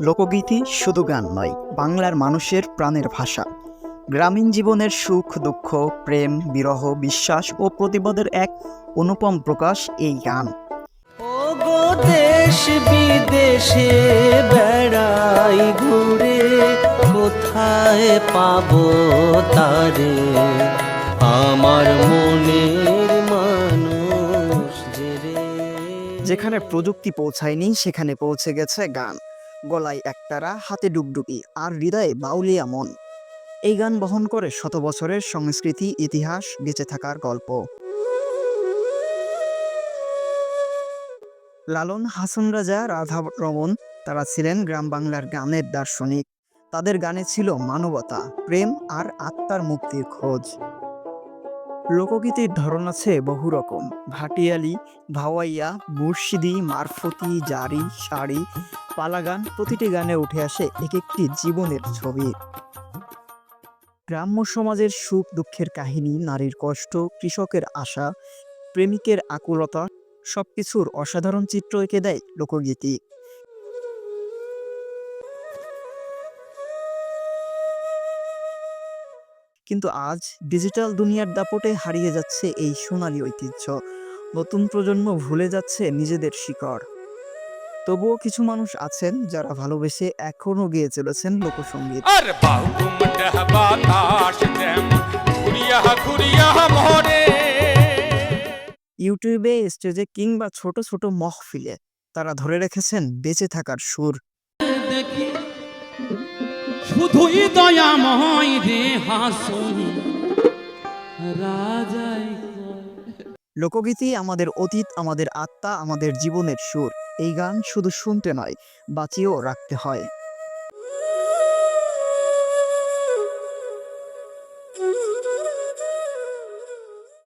লোকগীতি শুধু গান নয়, বাংলার মানুষের প্রাণের ভাষা। গ্রামীণ জীবনের সুখ দুঃখ, প্রেম বিরহ, বিশ্বাস ও প্রতিবাদের এক অনুপম প্রকাশ এই গান। ও গো দেশ বিদেশে বেড়াই ঘুরে, কোথায় পাবো তারে আমার মনের মানুষ যে রে। যেখানে প্রযুক্তি পৌঁছায়নি সেখানে পৌঁছে গেছে গান। গলায় একতারা, হাতে ডুগডুগি আর হৃদয়ে বাউলিয়া মন। এই গান বহন করে শত বছরের সংস্কৃতি, ইতিহাস, বেঁচে থাকার গল্প। লালন, হাসন রাজা, রাধা রমন তারা ছিলেন গ্রাম বাংলার গানের দার্শনিক। তাদের গানে ছিল মানবতা, প্রেম আর আত্মার মুক্তির খোঁজ। লোকগীতির ধরন আছে বহু রকম। ভাটিয়ালি, ভাওয়াইয়া, মুর্শিদি, মারফতি, জারি, শাড়ি, পালাগান, প্রতিটি গানে উঠে আসে এক একটি জীবনের ছবি। গ্রাম্য সমাজের সুখ দুঃখের কাহিনী, নারীর কষ্ট, কৃষকের আশা, প্রেমিকের আকুলতা, সবকিছুর অসাধারণ চিত্র এঁকে দেয় লোকগীতি। কিন্তু আজ ডিজিটাল দুনিয়ার দাপটে হারিয়ে যাচ্ছে এই সোনালী ঐতিহ্য। নতুন প্রজন্ম ভুলে যাচ্ছে নিজেদের শিকড়। তবুও কিছু মানুষ আছেন যারা ভালোবেসে এখনো গেয়ে চলেছেন লোকসঙ্গীত। ইউটিউবে, স্টেজে কিংবা ছোট ছোট মহফিলে তারা ধরে রেখেছেন বেঁচে থাকার সুর। দেখি শুধুই দয়াময় রে হাসন রাজাই। লোকগীতি আমাদের অতীত, আমাদের আত্মা, আমাদের জীবনের সুর। এই গান শুধু শুনতে নয়, বাঁচিয়েও রাখতে হয়।